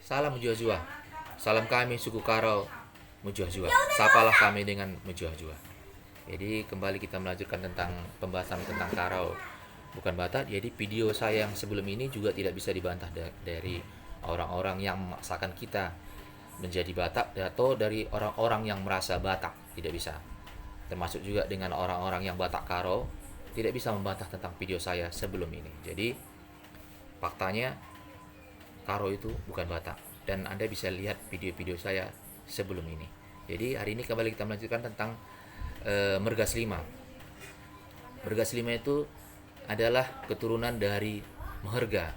Salam Mujua-jua. Salam kami suku Karo Mujua-jua. Sapalah kami dengan Mujua-jua. Jadi kembali kita melanjutkan tentang pembahasan tentang Karo bukan Batak. Jadi video saya yang sebelum ini juga tidak bisa dibantah dari orang-orang yang memaksakan kita menjadi Batak atau dari orang-orang yang merasa Batak, tidak bisa. Termasuk juga dengan orang-orang yang Batak Karo tidak bisa membantah tentang video saya sebelum ini. Jadi faktanya Karo itu bukan Batak, dan Anda bisa lihat video-video saya sebelum ini. Jadi hari ini kembali kita melanjutkan tentang Merga Slima. Merga Slima itu adalah keturunan dari Meherga.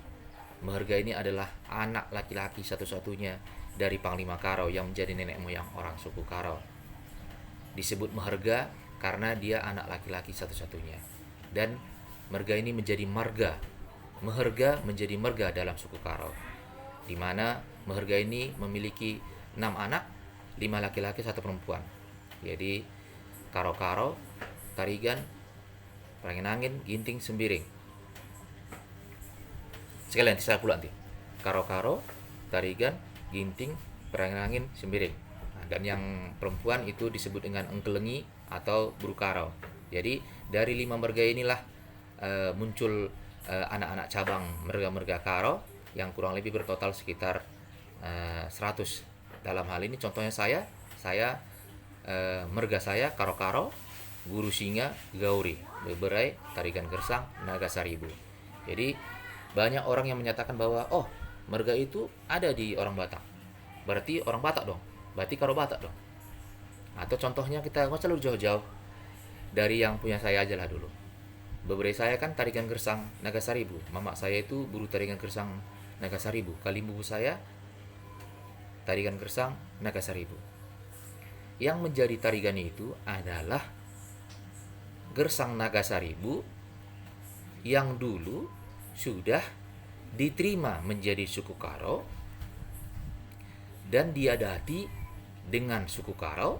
Meherga ini adalah anak laki-laki satu-satunya dari Panglima Karo yang menjadi nenek moyang orang suku Karo. Disebut Meherga karena dia anak laki-laki satu-satunya. Dan Merga ini menjadi marga. Meherga menjadi merga dalam suku Karo, di mana Meherga ini memiliki 6 anak, 5 laki-laki, 1 perempuan. Jadi Karo-Karo, Tarigan, Parangin-angin, Ginting, Sembiring. Sekalian saya pula nanti. Karo-Karo, Tarigan, Ginting, Parangin-angin, Sembiring. Nah, dan yang perempuan itu disebut dengan Engkelengi atau Burukaro. Jadi dari 5 merga inilah muncul anak-anak cabang merga-merga Karo yang kurang lebih bertotal sekitar 100. Dalam hal ini contohnya saya merga saya Karo-Karo, Guru Singa, Gauri, Beberai, Tarigan Gersang, Naga Saribu. Jadi banyak orang yang menyatakan bahwa merga itu ada di orang Batak. Berarti orang Batak dong. Berarti Karo Batak dong. Atau contohnya kita nggak selalu jauh-jauh dari yang punya saya aja lah dulu. Beberapa saya kan Tarigan Gersang Naga Saribu. Mamak saya itu guru Tarigan Gersang Naga Saribu. Kalimbubu saya Tarigan Gersang Naga Saribu. Yang menjadi tarigan itu adalah Gersang Naga Saribu yang dulu sudah diterima menjadi suku Karo dan diadati dengan suku Karo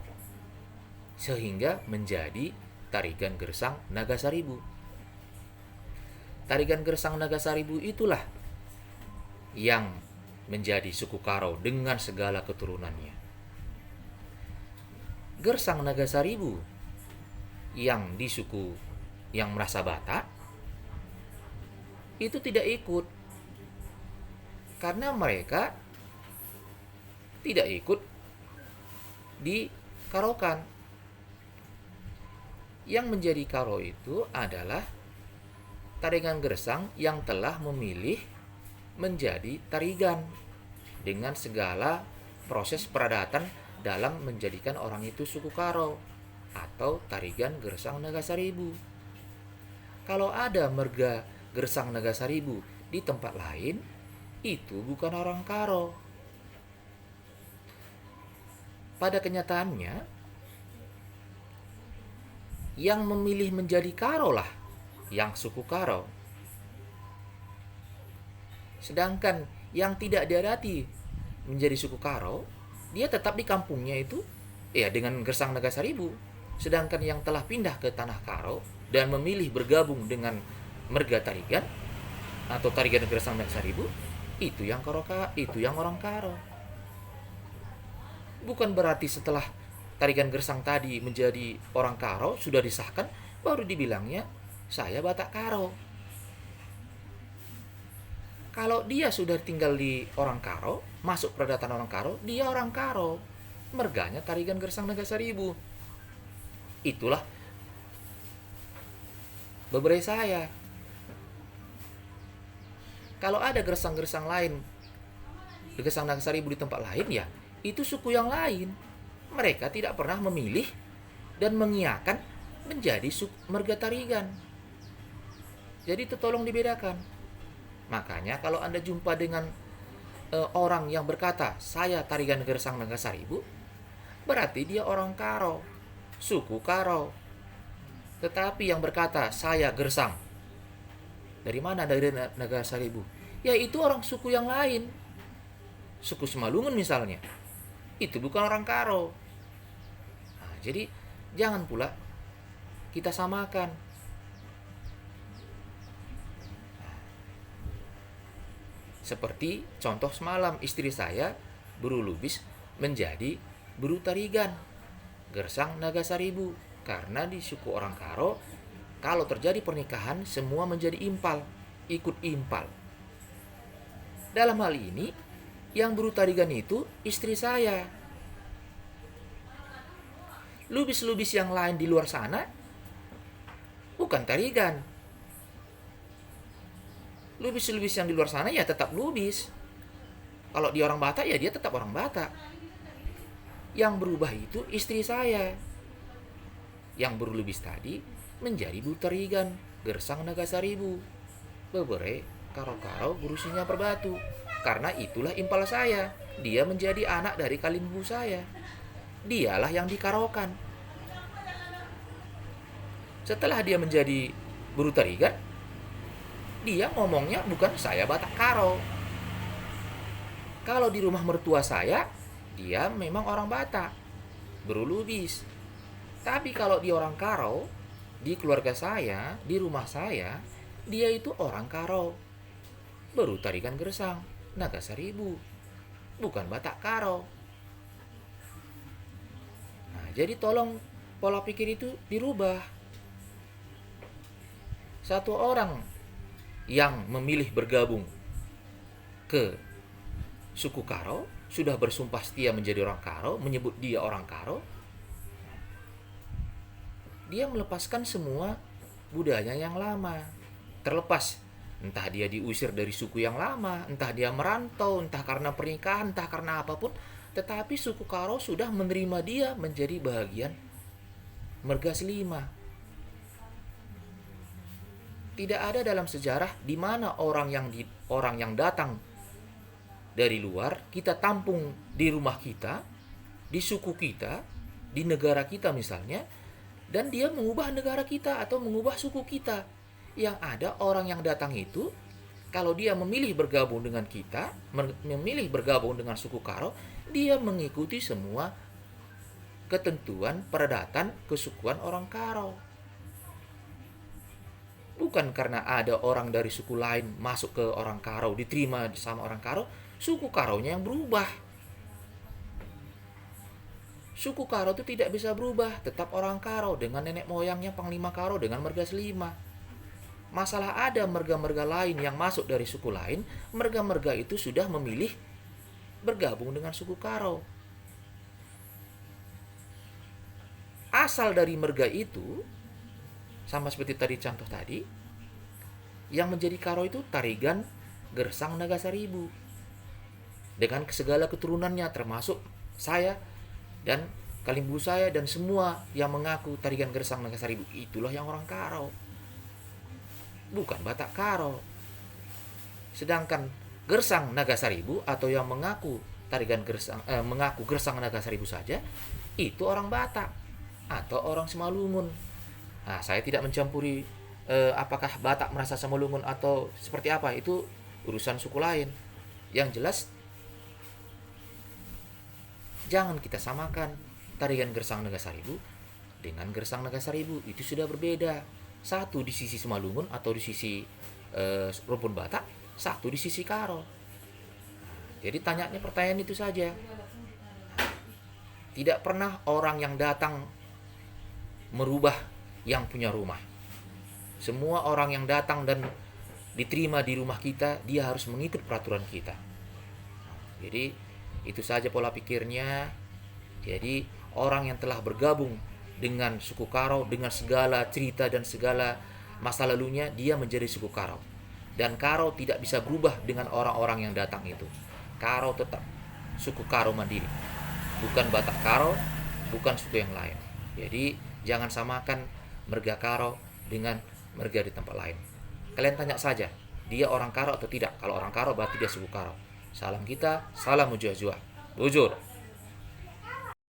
sehingga menjadi Tarigan Gersang Naga Saribu. Tarigan Gersang Naga Saribu itulah yang menjadi suku Karo dengan segala keturunannya. Gersang Naga Saribu yang di suku yang merasa Batak itu tidak ikut karena mereka tidak ikut di Karokan. Yang menjadi Karo itu adalah Tarigan Gersang yang telah memilih menjadi Tarigan dengan segala proses peradatan dalam menjadikan orang itu suku Karo atau Tarigan Gersang Naga Saribu. Kalau ada merga Gersang Naga Saribu di tempat lain, itu bukan orang Karo. Pada kenyataannya, yang memilih menjadi Karo lah yang suku Karo. Sedangkan yang tidak diadati menjadi suku Karo, dia tetap di kampungnya itu dengan Gersang Naga Saribu. Sedangkan yang telah pindah ke tanah Karo dan memilih bergabung dengan merga Tarigan atau Tarigan Gersang Naga Saribu, itu yang orang Karo. Bukan berarti setelah Tarigan Gersang tadi menjadi orang Karo sudah disahkan baru dibilangnya saya Batak Karo. Kalau dia sudah tinggal di orang Karo, masuk peradatan orang Karo, dia orang Karo. Merganya Tarigan Gersang Naga Saribu. Itulah beberapa saya. Kalau ada gersang-gersang lain, Gersang Naga Saribu di tempat lain, ya itu suku yang lain. Mereka tidak pernah memilih dan mengiakan menjadi merga Tarigan. Jadi itu tolong dibedakan. Makanya kalau Anda jumpa dengan orang yang berkata saya Tarigan Gersang Naga Saribu, berarti dia orang Karo, suku Karo. Tetapi yang berkata saya Gersang, dari mana? Dari Naga Saribu. Ya itu orang suku yang lain. Suku Semalungun misalnya. Itu bukan orang Karo. Nah, jadi jangan pula kita samakan. Seperti contoh semalam, istri saya Buru Lubis menjadi Buru Tarigan Gersang Nagasaribu. Karena di suku orang Karo, kalau terjadi pernikahan semua menjadi impal, ikut impal. Dalam hal ini, yang Buru Tarigan itu istri saya. Lubis-lubis yang lain di luar sana bukan Tarigan. Lubis-lubis yang di luar sana ya tetap lubis. Kalau dia orang Batak ya dia tetap orang Batak. Yang berubah itu istri saya. Yang berlubis tadi menjadi Buru Tarigan Gersang Nagasaribu. Bebere karo-karo gurusinya perbatu. Karena itulah impal saya. Dia menjadi anak dari kalimbu saya. Dialah yang dikarokan. Setelah dia menjadi Buru Tarigan, dia ngomongnya bukan saya Batak Karo. Kalau di rumah mertua saya, dia memang orang Batak, berlubis. Tapi kalau dia orang Karo, di keluarga saya, di rumah saya, dia itu orang Karo, Buru Tarigan Gersang Nagasaribu, bukan Batak Karo. Nah, jadi tolong pola pikir itu dirubah. Satu orang yang memilih bergabung ke suku Karo, sudah bersumpah setia menjadi orang Karo, menyebut dia orang Karo, dia melepaskan semua budaya yang lama. Terlepas, entah dia diusir dari suku yang lama, entah dia merantau, entah karena pernikahan, entah karena apapun, tetapi suku Karo sudah menerima dia menjadi bagian marga Selima. Tidak ada dalam sejarah di mana orang yang datang dari luar kita tampung di rumah kita, di suku kita, di negara kita misalnya, dan dia mengubah negara kita atau mengubah suku kita. Yang ada orang yang datang itu, kalau dia memilih bergabung dengan kita, memilih bergabung dengan suku Karo, dia mengikuti semua ketentuan peradatan kesukuan orang Karo. Bukan karena ada orang dari suku lain masuk ke orang Karo, diterima sama orang Karo, suku Karonya yang berubah. Suku Karo itu tidak bisa berubah, tetap orang Karo dengan nenek moyangnya Panglima Karo dengan marga Selima. Masalah ada marga-marga lain yang masuk dari suku lain, marga-marga itu sudah memilih bergabung dengan suku Karo. Asal dari marga itu, sama seperti tadi contoh tadi, yang menjadi Karo itu Tarigan Gersang Nagasaribu. Dengan segala keturunannya termasuk saya dan kalimbu saya dan semua yang mengaku Tarigan Gersang Nagasaribu, itulah yang orang Karo. Bukan Batak Karo. Sedangkan Gersang Nagasaribu atau yang mengaku Tarigan Gersang mengaku Gersang Nagasaribu saja, itu orang Batak atau orang Simalungun. Nah, saya tidak mencampuri apakah Batak merasa Simalungun atau seperti apa, itu urusan suku lain. Yang jelas jangan kita samakan Tarigan Gersang Nagasaribu dengan Gersang Nagasaribu, itu sudah berbeda. Satu di sisi Simalungun atau di sisi rumpun Batak, satu di sisi Karo. Jadi tanyanya pertanyaan itu saja. Tidak pernah orang yang datang merubah yang punya rumah. Semua orang yang datang dan diterima di rumah kita, dia harus mengikut peraturan kita. Jadi itu saja pola pikirnya. Jadi orang yang telah bergabung dengan suku Karo, dengan segala cerita dan segala masa lalunya, dia menjadi suku Karo. Dan Karo tidak bisa berubah dengan orang-orang yang datang itu. Karo tetap suku Karo mandiri, bukan Batak Karo, bukan suku yang lain. Jadi jangan samakan marga Karo dengan marga di tempat lain. Kalian tanya saja, dia orang Karo atau tidak. Kalau orang Karo berarti dia suku Karo. Salam kita, salam Mujua-Jua. Bujur.